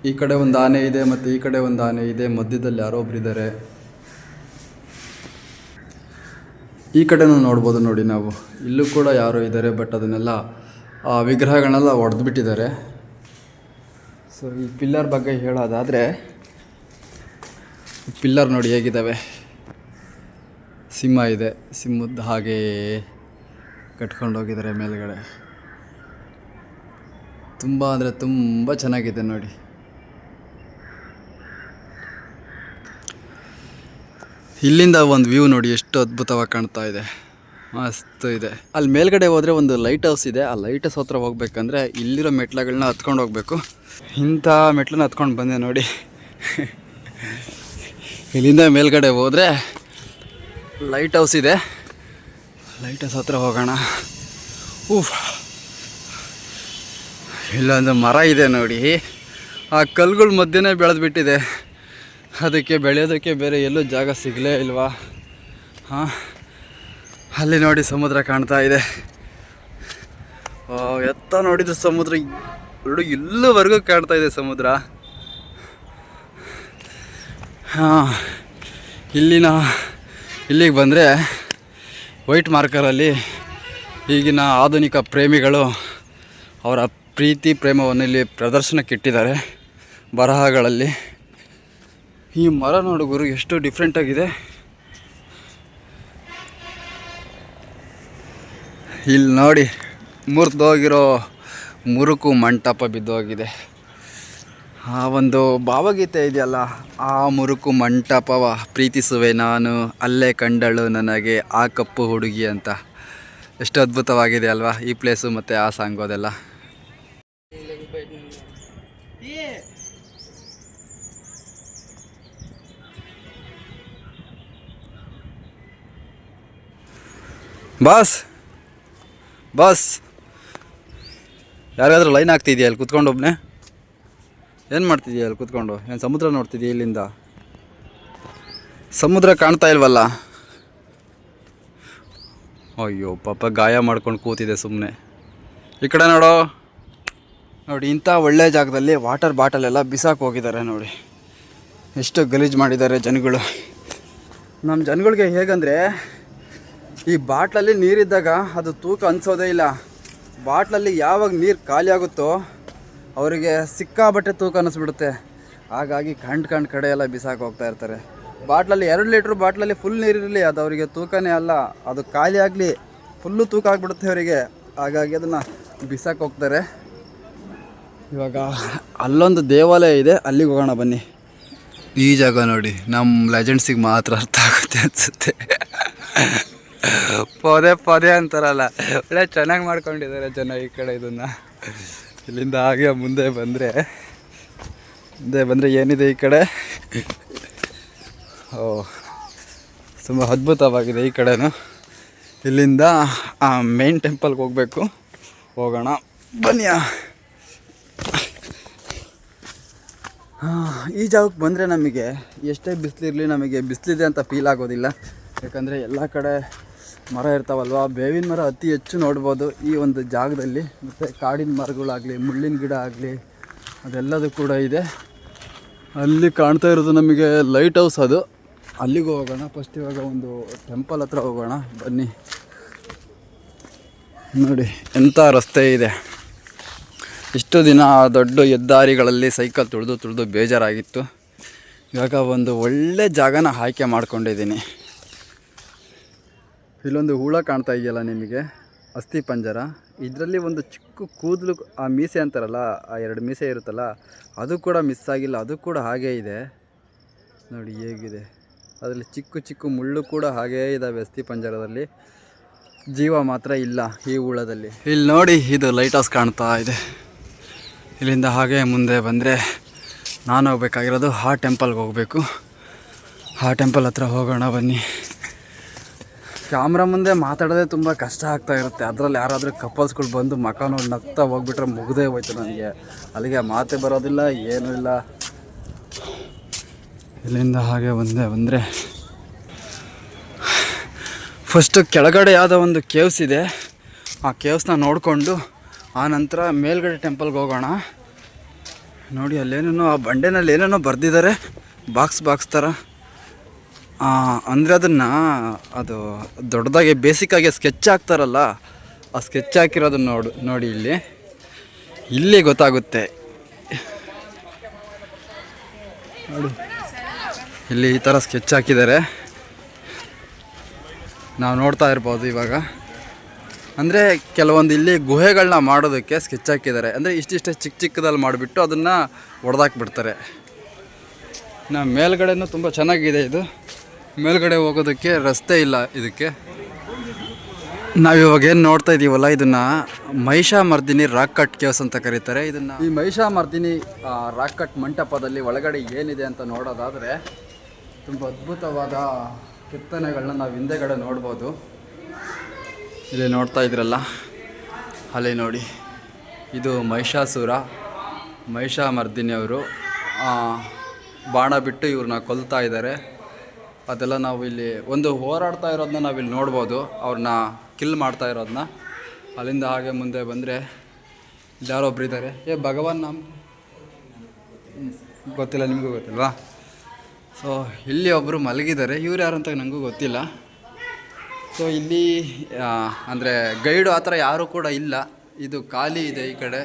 ಈ ಕಡೆ ಒಂದು ಆನೆ ಇದೆ ಮತ್ತು ಈ ಕಡೆ ಒಂದು ಆನೆ ಇದೆ. ಮಧ್ಯದಲ್ಲಿ ಯಾರೋ ಒಬ್ಬರಿದ್ದಾರೆ. ಈ ಕಡೆನೂ ನೋಡ್ಬೋದು ನೋಡಿ ನಾವು. ಇಲ್ಲೂ ಕೂಡ ಯಾರೋ ಇದ್ದಾರೆ, ಬಟ್ ಅದನ್ನೆಲ್ಲ ವಿಗ್ರಹಗಳನ್ನೆಲ್ಲ ಒಡೆದು ಬಿಟ್ಟಿದ್ದಾರೆ. ಸೊ ಈ ಪಿಲ್ಲರ್ ಬಗ್ಗೆ ಹೇಳೋದಾದರೆ, ಪಿಲ್ಲರ್ ನೋಡಿ ಹೇಗಿದ್ದಾವೆ. ಸಿಂಹ ಇದೆ, ಸಿಂಹದ ಹಾಗೆ ಕಟ್ಕೊಂಡು ಹೋಗಿದ್ದಾರೆ ಮೇಲ್ಗಡೆ. ತುಂಬ ಅಂದರೆ ತುಂಬ ಚೆನ್ನಾಗಿದೆ ನೋಡಿ. ಇಲ್ಲಿಂದ ಒಂದು ವ್ಯೂ ನೋಡಿ ಎಷ್ಟು ಅದ್ಭುತವಾಗಿ ಕಾಣ್ತಾ ಇದೆ, ಮಸ್ತ್ ಇದೆ. ಅಲ್ಲಿ ಮೇಲ್ಗಡೆ ಹೋದರೆ ಒಂದು ಲೈಟ್ ಹೌಸ್ ಇದೆ. ಆ ಲೈಟ್ ಹೌಸ್ ಹತ್ರ ಹೋಗ್ಬೇಕಂದ್ರೆ ಇಲ್ಲಿರೋ ಮೆಟ್ಲುಗಳನ್ನ ಹತ್ಕೊಂಡು ಹೋಗ್ಬೇಕು. ಇಂಥ ಮೆಟ್ಲನ್ನ ಹತ್ಕೊಂಡು ಬಂದೆ ನೋಡಿ. ಇಲ್ಲಿಂದ ಮೇಲ್ಗಡೆ ಹೋದರೆ ಲೈಟ್ ಹೌಸ್ ಇದೆ. ಲೈಟ್ ಹೌಸ್ ಹತ್ರ ಹೋಗೋಣ. ಇಲ್ಲೊಂದು ಮರ ಇದೆ ನೋಡಿ. ಆ ಕಲ್ಲುಗಳ ಮಧ್ಯೆನೇ ಬೆಳೆದ್ಬಿಟ್ಟಿದೆ. ಅದಕ್ಕೆ ಬೆಳೆಯೋದಕ್ಕೆ ಬೇರೆ ಎಲ್ಲೂ ಜಾಗ ಸಿಗಲೇ ಇಲ್ವಾ? ಹಾಂ, ಅಲ್ಲಿ ನೋಡಿ ಸಮುದ್ರ ಕಾಣ್ತಾ ಇದೆ. ಎತ್ತ ನೋಡಿದ ಸಮುದ್ರ ಎರಡು ಇಲ್ಲಿವರೆಗೂ ಕಾಣ್ತಾ ಇದೆ ಸಮುದ್ರ. ಹಾಂ, ಇಲ್ಲಿಗೆ ಬಂದರೆ ವೈಟ್ ಮಾರ್ಕರಲ್ಲಿ ಈಗಿನ ಆಧುನಿಕ ಪ್ರೇಮಿಗಳು ಅವರ ಪ್ರೀತಿ ಪ್ರೇಮವನ್ನು ಇಲ್ಲಿ ಪ್ರದರ್ಶನಕ್ಕೆ ಇಟ್ಟಿದ್ದಾರೆ ಬರಹಗಳಲ್ಲಿ. ಈ ಮರ ನೋಡು ಗುರು, ಎಷ್ಟು ಡಿಫ್ರೆಂಟಾಗಿದೆ. ಇಲ್ಲಿ ನೋಡಿ ಮುರಿದೋಗಿರೋ ಮುರುಕು ಮಂಟಪ ಬಿದ್ದೋಗಿದೆ. ಆ ಒಂದು ಭಾವಗೀತೆ ಇದೆಯಲ್ಲ, ಆ ಮುರುಕು ಮಂಟಪವ ಪ್ರೀತಿಸುವೆ ನಾನು, ಅಲ್ಲೇ ಕಂಡಳು ನನಗೆ ಆ ಕಪ್ಪು ಹುಡುಗಿ ಅಂತ. ಎಷ್ಟು ಅದ್ಭುತವಾಗಿದೆ ಅಲ್ವಾ ಈ ಪ್ಲೇಸು ಮತ್ತು ಆ ಸಾಂಗು ಅದೆಲ್ಲ. ಬಾಸ್ ಬಾಸ್, ಯಾರಿಗಾದ್ರೂ ಲೈನ್ ಆಗ್ತಿದೆಯಾ ಅಲ್ಲಿ ಕೂತ್ಕೊಂಡು? ಒಬ್ಬನೇ ಏನು ಮಾಡ್ತಿದೀಯ ಅಲ್ಲಿ ಕೂತ್ಕೊಂಡು? ಏನು ಸಮುದ್ರ ನೋಡ್ತಿದ್ದೀಯ? ಇಲ್ಲಿಂದ ಸಮುದ್ರ ಕಾಣ್ತಾ ಇಲ್ವಲ್ಲ? ಅಯ್ಯೋ ಪಾಪ, ಗಾಯ ಮಾಡ್ಕೊಂಡು ಕೂತಿದೆ ಸುಮ್ಮನೆ. ಈ ಕಡೆ ನೋಡೋ ನೋಡಿ, ಇಂಥ ಒಳ್ಳೆ ಜಾಗದಲ್ಲಿ ವಾಟರ್ ಬಾಟಲ್ ಎಲ್ಲ ಬಿಸಾಕಿ ಹೋಗಿದ್ದಾರೆ ನೋಡಿ. ಎಷ್ಟು ಗಲೀಜು ಮಾಡಿದ್ದಾರೆ ಜನಗಳು. ನಮ್ಮ ಜನಗಳಿಗೆ ಹೇಗಂದರೆ, ಈ ಬಾಟ್ಲಲ್ಲಿ ನೀರಿದ್ದಾಗ ಅದು ತೂಕ ಅನಿಸೋದೇ ಇಲ್ಲ. ಬಾಟ್ಲಲ್ಲಿ ಯಾವಾಗ ನೀರು ಖಾಲಿ ಆಗುತ್ತೋ ಅವರಿಗೆ ಸಿಕ್ಕಾಬಟ್ಟೆ ತೂಕ ಅನ್ನಿಸ್ಬಿಡುತ್ತೆ. ಹಾಗಾಗಿ ಕಂಡು ಕಡೆ ಎಲ್ಲ ಬಿಸಾಕಿ ಹೋಗ್ತಾ ಇರ್ತಾರೆ. ಬಾಟ್ಲಲ್ಲಿ 2 ಲೀಟ್ರ್ ಬಾಟ್ಲಲ್ಲಿ ಫುಲ್ ನೀರಿರಲಿ, ಅದು ಅವರಿಗೆ ತೂಕನೇ ಅಲ್ಲ. ಅದು ಖಾಲಿ ಆಗಲಿ ಫುಲ್ಲು ತೂಕ ಆಗಿಬಿಡುತ್ತೆ ಅವರಿಗೆ. ಹಾಗಾಗಿ ಅದನ್ನು ಬಿಸಾಕಿ ಹೋಗ್ತಾರೆ. ಇವಾಗ ಅಲ್ಲೊಂದು ದೇವಾಲಯ ಇದೆ, ಅಲ್ಲಿಗೆ ಹೋಗೋಣ ಬನ್ನಿ. ಈ ಜಾಗ ನೋಡಿ, ನಮ್ಮ ಲೆಜೆಂಡ್ಸಿಗೆ ಮಾತ್ರ ಅರ್ಥ ಆಗುತ್ತೆ ಅನಿಸುತ್ತೆ. ಪೊದೆ ಅಂತಾರಲ್ಲ, ಒಳ್ಳೆ ಚೆನ್ನಾಗಿ ಮಾಡ್ಕೊಂಡಿದ್ದಾರೆ ಜನ ಈ ಕಡೆ ಇದನ್ನು. ಇಲ್ಲಿಂದ ಹಾಗೆ ಮುಂದೆ ಬಂದರೆ ಏನಿದೆ ಈ ಕಡೆ? ತುಂಬ ಅದ್ಭುತವಾಗಿದೆ ಈ ಕಡೆನೂ. ಇಲ್ಲಿಂದ ಆ ಮೇನ್ ಟೆಂಪಲ್ಗೆ ಹೋಗಬೇಕು. ಹೋಗೋಣ ಬನ್ನಿ. ಈ ಜಾಗಕ್ಕೆ ಬಂದರೆ ನಮಗೆ ಎಷ್ಟೇ ಬಿಸಿಲಿರಲಿ ನಮಗೆ ಬಿಸಿಲಿದೆ ಅಂತ ಫೀಲ್ ಆಗೋದಿಲ್ಲ. ಯಾಕಂದರೆ ಎಲ್ಲ ಕಡೆ ಮರ ಇರ್ತಾವಲ್ವ, ಬೇವಿನ ಮರ ಅತಿ ಹೆಚ್ಚು ನೋಡ್ಬೋದು ಈ ಒಂದು ಜಾಗದಲ್ಲಿ. ಮತ್ತು ಕಾಡಿನ ಮರಗಳಾಗಲಿ, ಮುಳ್ಳಿನ ಗಿಡ ಆಗಲಿ, ಅದೆಲ್ಲದೂ ಕೂಡ ಇದೆ. ಅಲ್ಲಿ ಕಾಣ್ತಾ ಇರೋದು ನಮಗೆ ಲೈಟ್ ಹೌಸ್, ಅದು ಅಲ್ಲಿಗೂ ಹೋಗೋಣ. ಫಸ್ಟ್ ಇವಾಗ ಒಂದು ಟೆಂಪಲ್ ಹತ್ರ ಹೋಗೋಣ ಬನ್ನಿ. ನೋಡಿ ಎಂಥ ರಸ್ತೆ ಇದೆ. ಇಷ್ಟು ದಿನ ದೊಡ್ಡ ಹೆದ್ದಾರಿಗಳಲ್ಲಿ ಸೈಕಲ್ ತುಳಿದು ಬೇಜಾರಾಗಿತ್ತು. ಇವಾಗ ಒಂದು ಒಳ್ಳೆ ಜಾಗನ ಆಯ್ಕೆ ಮಾಡ್ಕೊಂಡಿದ್ದೀನಿ. ಇಲ್ಲೊಂದು ಹುಳ ಕಾಣ್ತಾ ಇದೆಯಲ್ಲ ನಿಮಗೆ, ಅಸ್ಥಿ ಪಂಜರ. ಇದರಲ್ಲಿ ಒಂದು ಚಿಕ್ಕ ಕೂದಲು, ಆ ಮೀಸೆ ಅಂತಾರಲ್ಲ, ಆ 2 ಮೀಸೆ ಇರುತ್ತಲ್ಲ, ಅದು ಕೂಡ ಮಿಸ್ ಆಗಿಲ್ಲ. ಅದು ಕೂಡ ಹಾಗೇ ಇದೆ ನೋಡಿ ಹೇಗಿದೆ. ಅದರಲ್ಲಿ ಚಿಕ್ಕ ಮುಳ್ಳು ಕೂಡ ಹಾಗೇ ಇದ್ದಾವೆ ಅಸ್ಥಿ ಪಂಜರದಲ್ಲಿ. ಜೀವ ಮಾತ್ರ ಇಲ್ಲ ಈ ಹುಳದಲ್ಲಿ. ಇಲ್ಲಿ ನೋಡಿ, ಇದು ಲೈಟ್ ಹೌಸ್ ಕಾಣ್ತಾ ಇದೆ. ಇಲ್ಲಿಂದ ಹಾಗೆ ಮುಂದೆ ಬಂದರೆ ನಾನು ಹೋಗ್ಬೇಕಾಗಿರೋದು ಆ ಟೆಂಪಲ್ಗೆ ಹೋಗಬೇಕು. ಆ ಟೆಂಪಲ್ ಹತ್ರ ಹೋಗೋಣ ಬನ್ನಿ. ಕ್ಯಾಮ್ರಾ ಮುಂದೆ ಮಾತಾಡೋದೇ ತುಂಬ ಕಷ್ಟ ಆಗ್ತಾ ಇರುತ್ತೆ. ಅದರಲ್ಲಿ ಯಾರಾದರೂ ಕಪಲ್ಸ್ಗಳು ಬಂದು ಮಕ ನೋಡಿ ನಗ್ತಾ ಹೋಗ್ಬಿಟ್ರೆ ಮುಗ್ದೇ ಹೋಯ್ತು ನನಗೆ. ಅಲ್ಲಿಗೆ ಮಾತೇ ಬರೋದಿಲ್ಲ, ಏನೂ ಇಲ್ಲ. ಇಲ್ಲಿಂದ ಹಾಗೆ ಬಂದರೆ ಫಸ್ಟು ಕೆಳಗಡೆ ಯಾವುದೋ ಒಂದು ಕೇವ್ಸ್ ಇದೆ. ಆ ಕೇವ್ಸ್ನ ನೋಡಿಕೊಂಡು ಆ ನಂತರ ಮೇಲ್ಗಡೆ ಟೆಂಪಲ್ಗೆ ಹೋಗೋಣ. ನೋಡಿ ಅಲ್ಲೇನೇನೋ ಆ ಬಂಡೆನಲ್ಲಿ ಏನೇನೋ ಬರೆದಿದ್ದಾರೆ, ಬಾಕ್ಸ್ ಥರ. ಅಂದರೆ ಅದು ದೊಡ್ಡದಾಗಿ ಬೇಸಿಕ್ಕಾಗಿ ಸ್ಕೆಚ್ ಹಾಕ್ತಾರಲ್ಲ, ಆ ಸ್ಕೆಚ್ ಹಾಕಿರೋದನ್ನ ನೋಡಿ ಇಲ್ಲಿ ಗೊತ್ತಾಗುತ್ತೆ. ನೋಡಿ ಇಲ್ಲಿ ಈ ಥರ ಸ್ಕೆಚ್ ಹಾಕಿದ್ದಾರೆ. ನಾವು ನೋಡ್ತಾ ಇರ್ಬೋದು ಇವಾಗ. ಅಂದರೆ ಕೆಲವೊಂದು ಇಲ್ಲಿ ಗುಹೆಗಳನ್ನ ಮಾಡೋದಕ್ಕೆ ಸ್ಕೆಚ್ ಹಾಕಿದ್ದಾರೆ. ಅಂದರೆ ಇಷ್ಟಿಷ್ಟೇ ಚಿಕ್ಕ ಚಿಕ್ಕದಲ್ಲಿ ಮಾಡಿಬಿಟ್ಟು ಅದನ್ನು ಹೊಡೆದಾಕ್ಬಿಡ್ತಾರೆ. ಮೇಲ್ಗಡೆನೂ ತುಂಬ ಚೆನ್ನಾಗಿದೆ. ಇದು ಮೇಲ್ಗಡೆ ಹೋಗೋದಕ್ಕೆ ರಸ್ತೆ ಇಲ್ಲ ಇದಕ್ಕೆ. ನಾವಿವಾಗ ಏನು ನೋಡ್ತಾ ಇದ್ದೀವಲ್ಲ, ಇದನ್ನು ಮಹಿಷಾಮರ್ದಿನಿ ರಾಕ್ ಕಟ್ ಕೇವ್ಸ್ ಅಂತ ಕರೀತಾರೆ. ಇದನ್ನು ಈ ಮಹಿಷಾಮರ್ದಿನಿ ರಾಕ್ ಕಟ್ ಮಂಟಪದಲ್ಲಿ ಒಳಗಡೆ ಏನಿದೆ ಅಂತ ನೋಡೋದಾದರೆ ತುಂಬ ಅದ್ಭುತವಾದ ಕೆತ್ತನೆಗಳನ್ನ ನಾವು ಹಿಂದೆಗಡೆ ನೋಡ್ಬೋದು. ಇಲ್ಲಿ ನೋಡ್ತಾ ಇದ್ರಲ್ಲ, ಅಲ್ಲಿ ನೋಡಿ, ಇದು ಮಹಿಷಾಮರ್ದಿನಿಯವರು ಬಾಣ ಬಿಟ್ಟು ಇವ್ರನ್ನ ಕೊಲ್ತಾ ಇದ್ದಾರೆ. ಅದೆಲ್ಲ ನಾವು ಇಲ್ಲಿ ಒಂದು ಹೋರಾಡ್ತಾ ಇರೋದನ್ನ ನಾವಿಲ್ಲಿ ನೋಡ್ಬೋದು, ಅವ್ರನ್ನ ಕಿಲ್ ಮಾಡ್ತಾ ಇರೋದನ್ನ. ಅಲ್ಲಿಂದ ಹಾಗೆ ಮುಂದೆ ಬಂದರೆ ಯಾರೊಬ್ರು ಇದ್ದಾರೆ. ಭಗವಾನ್ ನಾಮ್ ಗೊತ್ತಿಲ್ಲ, ನಿಮಗೂ ಗೊತ್ತಿಲ್ವಾ? ಸೊ ಇಲ್ಲಿ ಒಬ್ಬರು ಮಲಗಿದ್ದಾರೆ. ಇವ್ರು ಯಾರು ಅಂತ ನನಗೂ ಗೊತ್ತಿಲ್ಲ. ಸೊ ಇಲ್ಲಿ ಅಂದರೆ ಗೈಡು ಆ ಥರ ಯಾರೂ ಕೂಡ ಇಲ್ಲ. ಇದು ಖಾಲಿ ಇದೆ ಈ ಕಡೆ.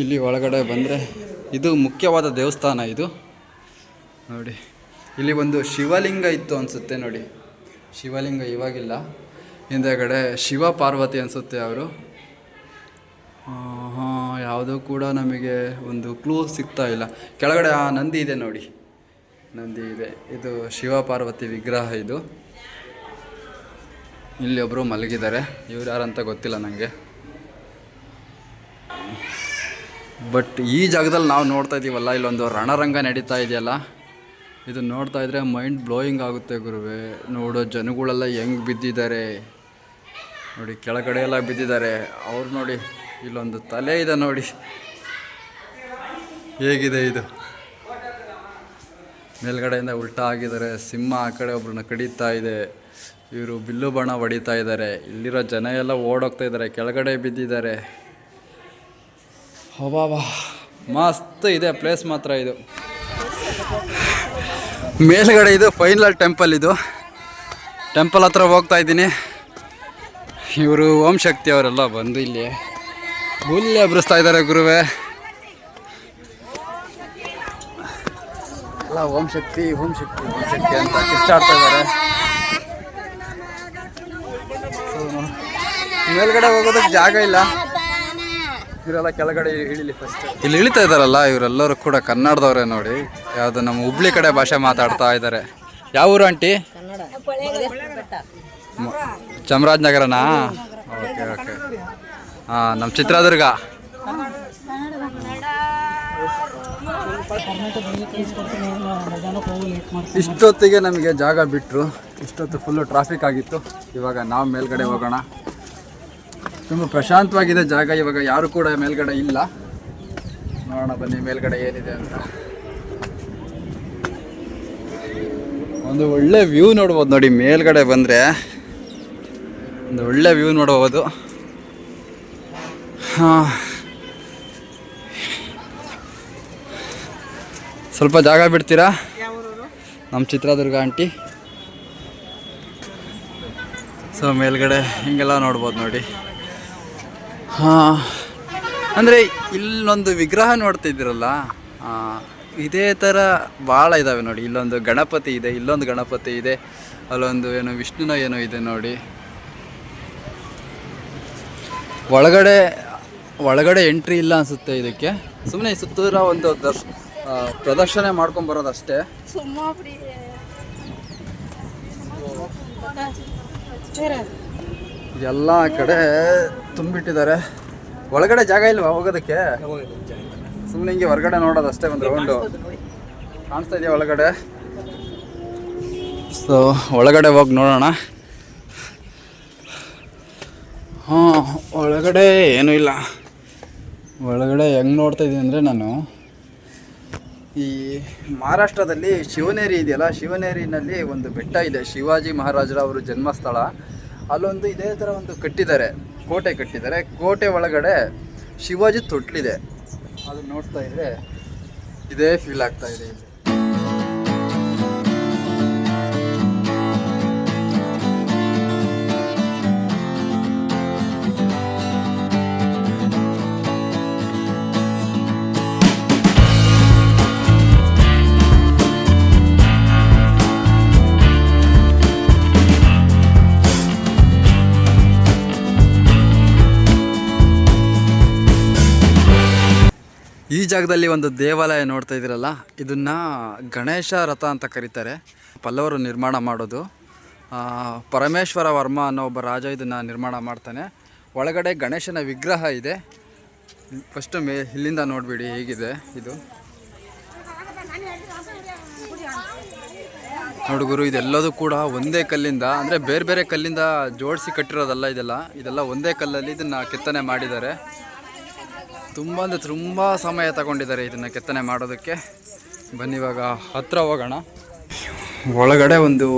ಇಲ್ಲಿ ಒಳಗಡೆ ಬಂದರೆ ಇದು ಮುಖ್ಯವಾದ ದೇವಸ್ಥಾನ. ಇದು ನೋಡಿ, ಇಲ್ಲಿ ಒಂದು ಶಿವಲಿಂಗ ಇತ್ತು ಅನಿಸುತ್ತೆ. ನೋಡಿ, ಶಿವಲಿಂಗ ಇವಾಗಿಲ್ಲ. ಹಿಂದೆಗಡೆ ಶಿವ ಪಾರ್ವತಿ ಅನಿಸುತ್ತೆ ಅವರು. ಯಾವುದೂ ಕೂಡ ನಮಗೆ ಒಂದು ಕ್ಲೂ ಸಿಗ್ತಾ ಇಲ್ಲ. ಕೆಳಗಡೆ ನಂದಿ ಇದೆ ನೋಡಿ, ನಂದಿ ಇದೆ. ಇದು ಶಿವ ಪಾರ್ವತಿ ವಿಗ್ರಹ. ಇದು ಇಲ್ಲಿ ಒಬ್ಬರು ಮಲಗಿದ್ದಾರೆ. ಇವ್ರು ಯಾರಂತ ಗೊತ್ತಿಲ್ಲ ನನಗೆ. ಬಟ್ ಈ ಜಾಗದಲ್ಲಿ ನಾವು ನೋಡ್ತಾ ಇದ್ದೀವಲ್ಲ, ಇಲ್ಲೊಂದು ರಣರಂಗ ನಡೀತಾ ಇದೆಯಲ್ಲ, ಇದು ನೋಡ್ತಾ ಇದ್ರೆ ಮೈಂಡ್ ಬ್ಲೋಯಿಂಗ್ ಆಗುತ್ತೆ ಗುರುವೆ. ನೋಡೋ ಜನಗಳೆಲ್ಲ ಹೆಂಗೆ ಬಿದ್ದಿದ್ದಾರೆ ನೋಡಿ, ಕೆಳಗಡೆ ಎಲ್ಲ ಬಿದ್ದಿದ್ದಾರೆ. ಅವ್ರು ನೋಡಿ, ಇಲ್ಲೊಂದು ತಲೆ ಇದೆ ನೋಡಿ, ಹೇಗಿದೆ ಇದು. ಮೇಲ್ಗಡೆಯಿಂದ ಉಲ್ಟಾ ಆಗಿದ್ದಾರೆ. ಸಿಂಹ ಆ ಕಡೆ ಒಬ್ರನ್ನ ಕಡಿತಾ ಇದೆ. ಇವರು ಬಿಲ್ಲು ಬಾಣ ಹೊಡಿತಾ ಇದ್ದಾರೆ. ಇಲ್ಲಿರೋ ಜನ ಎಲ್ಲ ಓಡೋಗ್ತಾ ಇದ್ದಾರೆ, ಕೆಳಗಡೆ ಬಿದ್ದಿದ್ದಾರೆ. ಹಬ್ಬಾ, ಮಸ್ತ್ ಇದೆ ಪ್ಲೇಸ್ ಮಾತ್ರ ಇದು. ಮೇಲ್ಗಡೆ ಇದು ಫೈನಲ್ ಟೆಂಪಲ್. ಇದು ಟೆಂಪಲ್ ಹತ್ರ ಹೋಗ್ತಾ ಇದ್ದೀನಿ. ಇವರು ಓಂ ಶಕ್ತಿ ಅವರೆಲ್ಲ ಬಂದು ಇಲ್ಲಿ ಹುಲ್ಲೆ ಎಬ್ರಿಸ್ತಾ ಇದ್ದಾರೆ ಗುರುವೆ. ಎಲ್ಲ ಓಂ ಶಕ್ತಿ ಓಂ ಶಕ್ತಿ ಓಂ ಶಕ್ತಿ ಅಂತ ಕಿಚ್ಚಾಡ್ತಾ ಇದ್ದಾರೆ. ಮೇಲ್ಗಡೆ ಹೋಗೋದಕ್ಕೆ ಜಾಗ ಇಲ್ಲ. ಇವರೆಲ್ಲ ಕೆಳಗಡೆ ಇಳಿಲಿ ಫಸ್ಟ್. ಇಲ್ಲಿ ಇಳಿತಾ ಇದ್ದಾರಲ್ಲ, ಇವರೆಲ್ಲರೂ ಕೂಡ ಕನ್ನಡದವರೇ ನೋಡಿ. ಯಾವುದು ನಮ್ಮ ಹುಬ್ಳಿ ಕಡೆ ಭಾಷೆ ಮಾತಾಡ್ತಾ ಇದ್ದಾರೆ. ಯಾವ ಊರು ಆಂಟಿ? ಚಾಮರಾಜನಗರನಾ? Okay okay. ಹಾಂ, ನಮ್ಮ ಚಿತ್ರದುರ್ಗ. ಇಷ್ಟೊತ್ತಿಗೆ ನಮಗೆ ಜಾಗ ಬಿಟ್ಟರು. ಇಷ್ಟೊತ್ತು ಫುಲ್ಲು ಟ್ರಾಫಿಕ್ ಆಗಿತ್ತು. ಇವಾಗ ನಾವು ಮೇಲ್ಗಡೆ ಹೋಗೋಣ. ತುಂಬ ಪ್ರಶಾಂತವಾಗಿದೆ ಜಾಗ. ಇವಾಗ ಯಾರು ಕೂಡ ಮೇಲ್ಗಡೆ ಇಲ್ಲ. ನೋಡೋಣ ಬನ್ನಿ ಮೇಲ್ಗಡೆ ಏನಿದೆ ಅಂತ. ಒಂದು ಒಳ್ಳೆ ವ್ಯೂ ನೋಡ್ಬೋದು ನೋಡಿ. ಮೇಲ್ಗಡೆ ಬಂದರೆ ಒಂದು ಒಳ್ಳೆ ವ್ಯೂ ನೋಡ್ಬೋದು. ಹಾಂ, ಸ್ವಲ್ಪ ಜಾಗ ಬಿಡ್ತೀರಾ? ನಮ್ಮ ಚಿತ್ರದುರ್ಗ ಆಂಟಿ. ಸೊ ಮೇಲ್ಗಡೆ ಹಿಂಗೆಲ್ಲ ನೋಡ್ಬೋದು ನೋಡಿ. ಹಾಂ, ಅಂದರೆ ಇಲ್ಲೊಂದು ವಿಗ್ರಹ ನೋಡ್ತಿದ್ದೀರಲ್ಲ, ಇದೇ ಥರ ಭಾಳ ಇದ್ದಾವೆ ನೋಡಿ. ಇಲ್ಲೊಂದು ಗಣಪತಿ ಇದೆ, ಇಲ್ಲೊಂದು ಗಣಪತಿ ಇದೆ, ಅಲ್ಲೊಂದು ಏನೋ ವಿಷ್ಣುನ ಏನೋ ಇದೆ ನೋಡಿ. ಒಳಗಡೆ ಎಂಟ್ರಿ ಇಲ್ಲ ಅನಿಸುತ್ತೆ ಇದಕ್ಕೆ. ಸುಮ್ಮನೆ ಸುತ್ತೂರ ಒಂದು ಪ್ರದರ್ಶನ ಮಾಡ್ಕೊಂಬರೋದಷ್ಟೇ. ಎಲ್ಲ ಕಡೆ ತುಂಬಿಟ್ಟಿದ್ದಾರೆ. ಒಳಗಡೆ ಜಾಗ ಇಲ್ವಾ ಹೋಗೋದಕ್ಕೆ? ಸುಮ್ಮನೆ ಹಿಂಗೆ ಹೊರಗಡೆ ನೋಡೋದಷ್ಟೇ, ಒಂದು ರೌಂಡು ಕಾಣಿಸ್ತಾ ಇದೆಯಾ ಒಳಗಡೆ? ಸೊ ಒಳಗಡೆ ಹೋಗಿ ನೋಡೋಣ. ಹಾಂ, ಒಳಗಡೆ ಏನೂ ಇಲ್ಲ. ಒಳಗಡೆ ಹೆಂಗೆ ನೋಡ್ತಾ ಇದ್ದೀನಿ ಅಂದರೆ, ನಾನು ಈ ಮಹಾರಾಷ್ಟ್ರದಲ್ಲಿ ಶಿವನೇರಿ ಇದೆಯಲ್ಲ, ಶಿವನೇರಿನಲ್ಲಿ ಒಂದು ಬೆಟ್ಟ ಇದೆ, ಶಿವಾಜಿ ಮಹಾರಾಜರ ಅವರು ಜನ್ಮಸ್ಥಳ. ಅಲ್ಲೊಂದು ಇದೇ ಥರ ಒಂದು ಕಟ್ಟಿದ್ದಾರೆ, ಕೋಟೆ ಕಟ್ಟಿದ್ದಾರೆ. ಕೋಟೆ ಒಳಗಡೆ ಶಿವಾಜಿ ತೊಟ್ಲಿದೆ. ಅದು ನೋಡ್ತಾ ಇದ್ರೆ ಇದೇ ಫೀಲ್ ಆಗ್ತಾ ಇದೆ ಇಲ್ಲಿ. ಈ ಜಾಗದಲ್ಲಿ ಒಂದು ದೇವಾಲಯ ನೋಡ್ತಾ ಇದ್ದೀರಲ್ಲ, ಇದನ್ನು ಗಣೇಶ ರಥ ಅಂತ ಕರೀತಾರೆ. ಪಲ್ಲವರು ನಿರ್ಮಾಣ ಮಾಡೋದು. ಪರಮೇಶ್ವರ ವರ್ಮ ಅನ್ನೋ ಒಬ್ಬ ರಾಜ ಇದನ್ನು ನಿರ್ಮಾಣ ಮಾಡ್ತಾನೆ. ಒಳಗಡೆ ಗಣೇಶನ ವಿಗ್ರಹ ಇದೆ. ಫಸ್ಟು ಇಲ್ಲಿಂದ ನೋಡಿಬಿಡಿ ಹೇಗಿದೆ ಇದು. ನೋಡುಗರು, ಇದೆಲ್ಲದೂ ಕೂಡ ಒಂದೇ ಕಲ್ಲಿಂದ, ಅಂದರೆ ಬೇರೆ ಬೇರೆ ಕಲ್ಲಿಂದ ಜೋಡಿಸಿ ಕಟ್ಟಿರೋದಲ್ಲ. ಇದೆಲ್ಲ ಒಂದೇ ಕಲ್ಲಲ್ಲಿ ಇದನ್ನು ಕೆತ್ತನೆ ಮಾಡಿದ್ದಾರೆ. ತುಂಬ ಅಂದರೆ ತುಂಬ ಸಮಯ ತಗೊಂಡಿದ್ದಾರೆ ಇದನ್ನು ಕೆತ್ತನೆ ಮಾಡೋದಕ್ಕೆ. ಬನ್ನಿ ಇವಾಗ ಹತ್ರ ಹೋಗೋಣ. ಒಳಗಡೆ ಒಂದು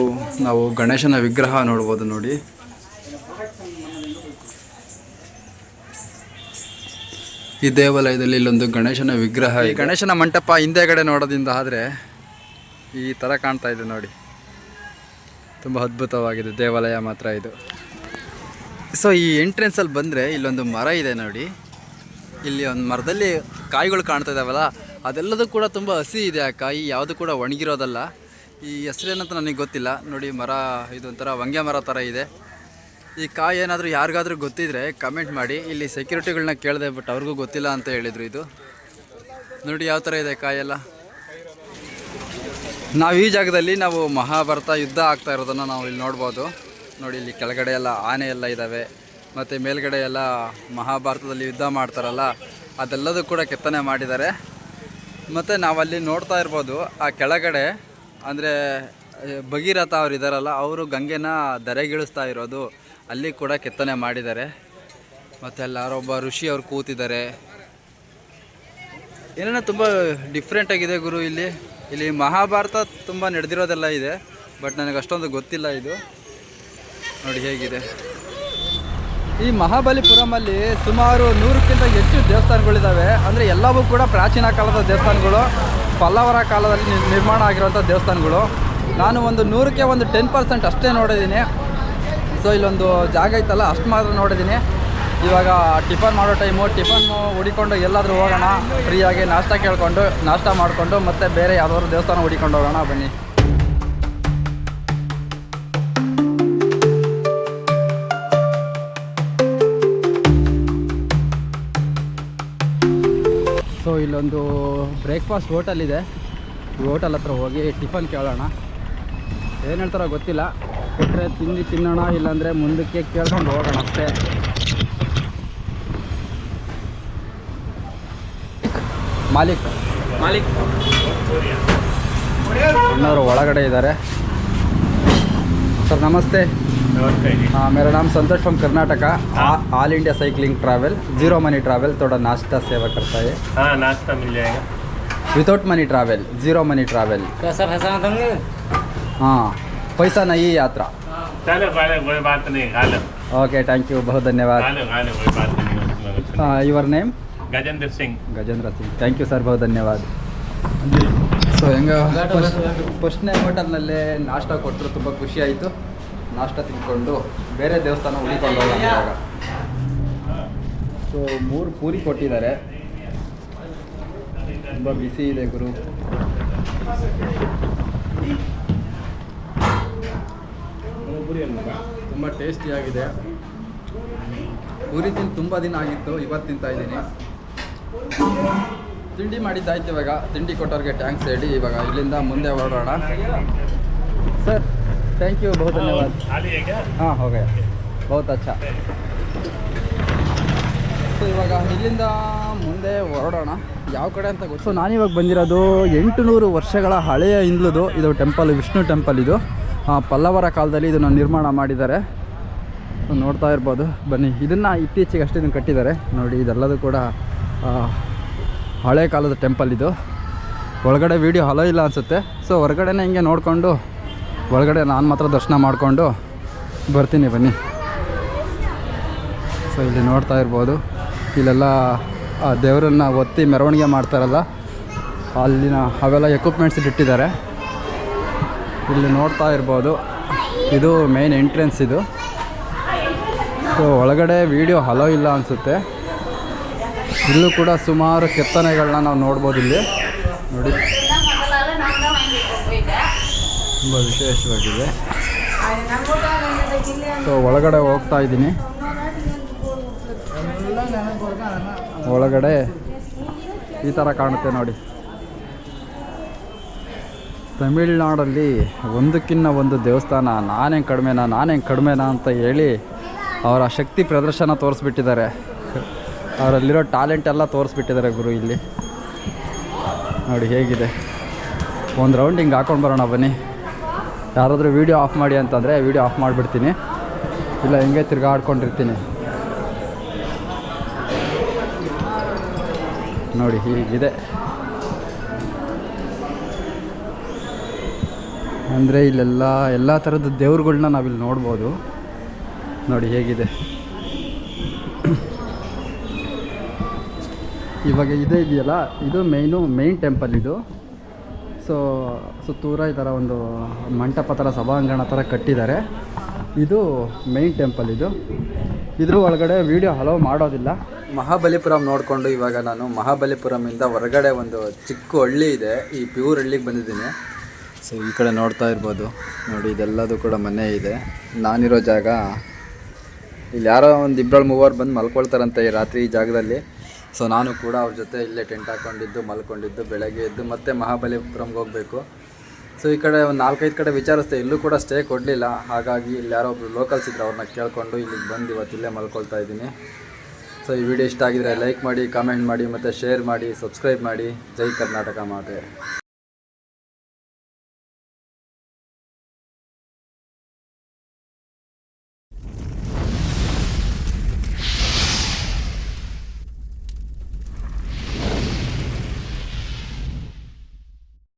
ನಾವು ಗಣೇಶನ ವಿಗ್ರಹ ನೋಡ್ಬೋದು ನೋಡಿ. ಈ ದೇವಾಲಯದಲ್ಲಿ ಇಲ್ಲೊಂದು ಗಣೇಶನ ವಿಗ್ರಹ. ಈ ಗಣೇಶನ ಮಂಟಪ ಹಿಂದೆಗಡೆ ನೋಡೋದ್ರಿಂದ ಆದರೆ ಈ ಥರ ಕಾಣ್ತಾ ಇದೆ ನೋಡಿ. ತುಂಬ ಅದ್ಭುತವಾಗಿದೆ ದೇವಾಲಯ ಮಾತ್ರ ಇದು. ಸೊ ಈ ಎಂಟ್ರೆನ್ಸಲ್ಲಿ ಬಂದರೆ ಇಲ್ಲೊಂದು ಮರ ಇದೆ ನೋಡಿ. ಇಲ್ಲಿ ಒಂದು ಮರದಲ್ಲಿ ಕಾಯಿಗಳು ಕಾಣ್ತಾ ಇದ್ದಾವಲ್ಲ, ಅದೆಲ್ಲದೂ ಕೂಡ ತುಂಬ ಹಸಿ ಇದೆ. ಆ ಕಾಯಿ ಯಾವುದು ಕೂಡ ಒಣಗಿರೋದಲ್ಲ. ಈ ಹೆಸರೇನಂತ ನನಗೆ ಗೊತ್ತಿಲ್ಲ ನೋಡಿ. ಮರ ಇದೊಂಥರ ಹೊಂಗೆ ಮರ ಥರ ಇದೆ. ಈ ಕಾಯಿ ಏನಾದರೂ ಯಾರಿಗಾದ್ರೂ ಗೊತ್ತಿದ್ರೆ ಕಮೆಂಟ್ ಮಾಡಿ. ಇಲ್ಲಿ ಸೆಕ್ಯೂರಿಟಿಗಳನ್ನ ಕೇಳಿದೆ, ಬಟ್ ಅವ್ರಿಗೂ ಗೊತ್ತಿಲ್ಲ ಅಂತ ಹೇಳಿದರು. ಇದು ನೋಡಿ ಯಾವ ಥರ ಇದೆ ಕಾಯೆಲ್ಲ. ನಾವು ಈ ಜಾಗದಲ್ಲಿ ನಾವು ಮಹಾಭಾರತ ಯುದ್ಧ ಆಗ್ತಾ ಇರೋದನ್ನು ನಾವು ಇಲ್ಲಿ ನೋಡ್ಬೋದು ನೋಡಿ. ಇಲ್ಲಿ ಕೆಳಗಡೆ ಎಲ್ಲ ಆನೆ ಎಲ್ಲ ಇದ್ದಾವೆ, ಮತ್ತು ಮೇಲ್ಗಡೆ ಎಲ್ಲ ಮಹಾಭಾರತದಲ್ಲಿ ಯುದ್ಧ ಮಾಡ್ತಾರಲ್ಲ ಅದೆಲ್ಲದೂ ಕೂಡ ಕೆತ್ತನೆ ಮಾಡಿದ್ದಾರೆ. ಮತ್ತು ನಾವಲ್ಲಿ ನೋಡ್ತಾ ಇರ್ಬೋದು ಆ ಕೆಳಗಡೆ, ಅಂದರೆ ಭಗೀರಥ ಅವ್ರು ಇದ್ದಾರಲ್ಲ, ಅವರು ಗಂಗೆನ ಧರೆಗಿಳಿಸ್ತಾ ಇರೋದು ಅಲ್ಲಿ ಕೂಡ ಕೆತ್ತನೆ ಮಾಡಿದ್ದಾರೆ. ಮತ್ತು ಅಲ್ಲಿ ಯಾರೊಬ್ಬ ಋಷಿ ಅವ್ರು ಕೂತಿದ್ದಾರೆ. ಏನೇನೋ ತುಂಬ ಡಿಫ್ರೆಂಟಾಗಿದೆ ಗುರು. ಇಲ್ಲಿ ಮಹಾಭಾರತ ತುಂಬ ನಡೆದಿರೋದೆಲ್ಲ ಇದೆ, ಬಟ್ ನನಗೆ ಅಷ್ಟೊಂದು ಗೊತ್ತಿಲ್ಲ ಇದು. ನೋಡಿ ಹೇಗಿದೆ. ಈ ಮಹಾಬಲಿಪುರಮಲ್ಲಿ ಸುಮಾರು 100ಕ್ಕಿಂತ ಹೆಚ್ಚು ದೇವಸ್ಥಾನಗಳಿದ್ದಾವೆ. ಅಂದರೆ ಎಲ್ಲವೂ ಕೂಡ ಪ್ರಾಚೀನ ಕಾಲದ ದೇವಸ್ಥಾನಗಳು, ಪಲ್ಲವರ ಕಾಲದಲ್ಲಿ ನಿರ್ಮಾಣ ಆಗಿರುವಂಥ ದೇವಸ್ಥಾನಗಳು. ನಾನು ಒಂದು 100ಕ್ಕೆ ಒಂದು 10% ಅಷ್ಟೇ ನೋಡಿದ್ದೀನಿ. ಸೊ ಇಲ್ಲೊಂದು ಜಾಗ ಇತ್ತಲ್ಲ, ಅಷ್ಟು ಮಾತ್ರ ನೋಡಿದ್ದೀನಿ. ಇವಾಗ ಟಿಫನ್ ಮಾಡೋ ಟೈಮು, ಟಿಫನ್ನು ಹುಡಿಕೊಂಡು ಎಲ್ಲಾದರೂ ಹೋಗೋಣ. ಫ್ರೀಯಾಗಿ ನಾಷ್ಟ ಮಾಡಿಕೊಂಡು ಮತ್ತೆ ಬೇರೆ ಯಾವುದಾದ್ರು ದೇವಸ್ಥಾನ ಹುಡಿಕೊಂಡು ಹೋಗೋಣ. ಬನ್ನಿ. ಸೊ ಇಲ್ಲೊಂದು ಬ್ರೇಕ್ಫಾಸ್ಟ್ ಹೋಟೆಲ್ ಇದೆ. ಈ ಹೋಟೆಲ್ ಹತ್ರ ಹೋಗಿ ಟಿಫನ್ ಕೇಳೋಣ. ಏನು ಹೇಳ್ತಾರೋ ಗೊತ್ತಿಲ್ಲ. ಕೊಟ್ಟರೆ ತಿನ್ನೋಣ, ಇಲ್ಲಾಂದರೆ ಮುಂದಕ್ಕೆ ಕೇಳ್ಕೊಂಡು ಹೋಗೋಣ ಅಷ್ಟೇ. ಮಾಲಿಕ್ ಅಣ್ಣವರು ಒಳಗಡೆ ಇದ್ದಾರೆ. ಸರ್ ನಮಸ್ತೆ. हाँ, मेरा नाम Santosh from Karnataka. All India cycling travel, zero money travel, थोड़ा नाश्ता सेवा करता है. हाँ, नाश्ता मिल जाएगा. Without money travel, zero money travel. पैसा देंगे? हाँ, पैसा नहीं यात्रा. चलो कोई बात नहीं, खा लो. ओके, थैंक यू, बहुत धन्यवाद. खा लो कोई बात नहीं. Your name? Gajendra Singh. Thank you sir, ಬಹು ಧನ್ಯವಾದ. ಸೊ ಹೆಂಗೆ ಫಸ್ಟ್ನೇ ಹೋಟೆಲ್ನಲ್ಲೇ ನಾಷ್ಟ ಕೊಟ್ಟರು, ತುಂಬ ಖುಷಿ ಆಯಿತು. ನಾಷ್ಟ ತಿನ್ಕೊಂಡು ಬೇರೆ ದೇವಸ್ಥಾನ ಹುಡಿಕೊಂಡು ಹೋಗೋಣ ಇವಾಗ. ಸೊ 3 ಪೂರಿ ಕೊಟ್ಟಿದ್ದಾರೆ. ತುಂಬ ಬಿಸಿ ಇದೆ ಗುರು. ತುಂಬ ಟೇಸ್ಟಿಯಾಗಿದೆ. ಪೂರಿ ತಿಂದು ತುಂಬ ದಿನ ಆಗಿತ್ತು, ಇವತ್ತು ತಿಂತಾಯಿದ್ದೀನಿ. ತಿಂಡಿ ಮಾಡಿದ್ದಾಯ್ತು. ಇವಾಗ ತಿಂಡಿ ಕೊಟ್ಟವ್ರಿಗೆ ಟ್ಯಾಂಕ್ಸ್ ಹೇಳಿ ಇವಾಗ ಇಲ್ಲಿಂದ ಮುಂದೆ ಹೊರಡೋಣ. ಸರ್ ಥ್ಯಾಂಕ್ ಯು, ಬಹು ಧನ್ಯವಾದ. हाँ हो गया, बहुत अच्छा. ಸೊ ಇವಾಗ ಇಲ್ಲಿಂದ ಮುಂದೆ ಹೊರಡೋಣ. ಯಾವ ಕಡೆ ಅಂತ ಗೊತ್ತು. ಸೊ ನಾನಿವಾಗ ಬಂದಿರೋದು 800 ವರ್ಷಗಳ ಹಳೆಯ ಹಿಂದ್ಲದು ಇದು ಟೆಂಪಲ್, ವಿಷ್ಣು ಟೆಂಪಲ್. ಇದು ಪಲ್ಲವರ ಕಾಲದಲ್ಲಿ ಇದನ್ನು ನಿರ್ಮಾಣ ಮಾಡಿದ್ದಾರೆ. ನೋಡ್ತಾ ಇರ್ಬೋದು. ಬನ್ನಿ, ಇದನ್ನು ಇತ್ತೀಚೆಗೆ ಅಷ್ಟೇ ಇದನ್ನು ಕಟ್ಟಿದ್ದಾರೆ ನೋಡಿ. ಇದೆಲ್ಲದೂ ಕೂಡ ಹಳೆ ಕಾಲದ ಟೆಂಪಲ್ ಇದು. ಒಳಗಡೆ ವೀಡಿಯೋ ಹಲೋ ಇಲ್ಲ ಅನಿಸುತ್ತೆ. ಸೊ ಹೊರಗಡೆನೇ ಹಿಂಗೆ ನೋಡಿಕೊಂಡು ಒಳಗಡೆ ನಾನು ಮಾತ್ರ ದರ್ಶನ ಮಾಡಿಕೊಂಡು ಬರ್ತೀನಿ. ಬನ್ನಿ. ಸೊ ಇಲ್ಲಿ ನೋಡ್ತಾ ಇರ್ಬೋದು, ಇಲ್ಲೆಲ್ಲ ದೇವರನ್ನ ಒತ್ತಿ ಮೆರವಣಿಗೆ ಮಾಡ್ತಾರಲ್ಲ, ಅಲ್ಲಿನ ಅವೆಲ್ಲ ಎಕ್ವಿಪ್ಮೆಂಟ್ಸ್ ಇಟ್ಟಿದ್ದಾರೆ. ಇಲ್ಲಿ ನೋಡ್ತಾ ಇರ್ಬೋದು, ಇದು ಮೇನ್ ಎಂಟ್ರೆನ್ಸ್ ಇದು. ಸೊ ಒಳಗಡೆ ವೀಡಿಯೋ ಹಲೋ ಇಲ್ಲ ಅನಿಸುತ್ತೆ. ಇಲ್ಲೂ ಕೂಡ ಸುಮಾರು ಕೆತ್ತನೆಗಳನ್ನ ನಾವು ನೋಡ್ಬೋದು. ಇಲ್ಲಿ ನೋಡಿ, ತುಂಬ ವಿಶೇಷವಾಗಿದೆ. ಸೊ ಒಳಗಡೆ ಹೋಗ್ತಾ ಇದ್ದೀನಿ. ಒಳಗಡೆ ಈ ಥರ ಕಾಣುತ್ತೆ ನೋಡಿ. ತಮಿಳ್ನಾಡಲ್ಲಿ ಒಂದಕ್ಕಿಂತ ಒಂದು ದೇವಸ್ಥಾನ ನಾನೇನು ಕಡಿಮೆನಾ ಅಂತ ಹೇಳಿ ಅವರ ಶಕ್ತಿ ಪ್ರದರ್ಶನ ತೋರಿಸ್ಬಿಟ್ಟಿದ್ದಾರೆ. ಅವರಲ್ಲಿರೋ ಟ್ಯಾಲೆಂಟ್ ಎಲ್ಲ ತೋರಿಸ್ಬಿಟ್ಟಿದ್ದಾರೆ ಗುರು ಇಲ್ಲಿ. ನೋಡಿ ಹೇಗಿದೆ. ಒಂದು ರೌಂಡ್ ಹಿಂಗೆ ಹಾಕೊಂಡು ಬರೋಣ ಬನ್ನಿ. ಯಾರಾದರೂ ವೀಡಿಯೋ ಆಫ್ ಮಾಡಿ ಅಂತಂದರೆ ವೀಡಿಯೋ ಆಫ್ ಮಾಡಿಬಿಡ್ತೀನಿ, ಇಲ್ಲ ಹಿಂಗೆ ತಿರ್ಗಾಡ್ಕೊಂಡಿರ್ತೀನಿ. ನೋಡಿ ಹೀಗಿದೆ. ಅಂದರೆ ಎಲ್ಲ ಥರದ ದೇವ್ರುಗಳ್ನ ನಾವಿಲ್ಲಿ ನೋಡ್ಬೋದು. ನೋಡಿ ಹೇಗಿದೆ. ಇವಾಗ ಇದೆಯಲ್ಲ, ಇದು ಮೇಯ್ನ್ ಟೆಂಪಲ್ ಇದು. ಸೊ ಸುತ್ತೂರ ಈ ಥರ ಒಂದು ಮಂಟಪ ಥರ ಸಭಾಂಗಣ ಥರ ಕಟ್ಟಿದ್ದಾರೆ. ಇದು ಮೇಯ್ನ್ ಟೆಂಪಲ್. ಇದ್ರ ಒಳಗಡೆ ವೀಡಿಯೋ ಅಲೋ ಮಾಡೋದಿಲ್ಲ. ಮಹಾಬಲಿಪುರಂ ನೋಡಿಕೊಂಡು ಇವಾಗ ನಾನು ಮಹಾಬಲಿಪುರಮಿಂದ ಹೊರಗಡೆ ಒಂದು ಚಿಕ್ಕ ಹಳ್ಳಿ ಇದೆ, ಈ ಪ್ಯೂರ್ ಹಳ್ಳಿಗೆ ಬಂದಿದ್ದೀನಿ. ಸೊ ಈ ಕಡೆ ನೋಡ್ತಾ ಇರ್ಬೋದು ನೋಡಿ, ಇದೆಲ್ಲದೂ ಕೂಡ ಮನೆ ಇದೆ. ನಾನಿರೋ ಜಾಗ ಇಲ್ಲಿ ಯಾರೋ ಒಂದು 2-3 ಬಂದು ಮಲ್ಕೊಳ್ತಾರಂತೆ ಈ ರಾತ್ರಿ ಈ ಜಾಗದಲ್ಲಿ. ಸೊ ನಾನು ಕೂಡ ಅವ್ರ ಜೊತೆ ಇಲ್ಲೇ ಟೆಂಟ್ ಹಾಕ್ಕೊಂಡಿದ್ದು ಮಲ್ಕೊಂಡಿದ್ದು, ಬೆಳಗ್ಗೆ ಎದ್ದು ಮತ್ತೆ ಮಹಾಬಲಿಪುರಂಗೆ ಹೋಗಬೇಕು. ಸೊ ಈ ಕಡೆ ಒಂದು 4-5 ಕಡೆ ವಿಚಾರಿಸ್ದೆ, ಇಲ್ಲೂ ಕೂಡ ಸ್ಟೇ ಕೊಡಲಿಲ್ಲ. ಹಾಗಾಗಿ ಇಲ್ಲಿ ಯಾರೋ ಒಬ್ರು ಲೋಕಲ್ಸ್ ಇದ್ರು, ಅವ್ರನ್ನ ಕೇಳಿಕೊಂಡು ಇಲ್ಲಿಗೆ ಬಂದು ಇವತ್ತು ಇಲ್ಲೇ ಮಲ್ಕೊಳ್ತಾ ಇದ್ದೀನಿ. ಸೊ ಈ ವಿಡಿಯೋ ಇಷ್ಟ ಆಗಿದ್ರೆ ಲೈಕ್ ಮಾಡಿ, ಕಾಮೆಂಟ್ ಮಾಡಿ, ಮತ್ತು ಶೇರ್ ಮಾಡಿ, ಸಬ್ಸ್ಕ್ರೈಬ್ ಮಾಡಿ. ಜೈ ಕರ್ನಾಟಕ ಮಾತೆ.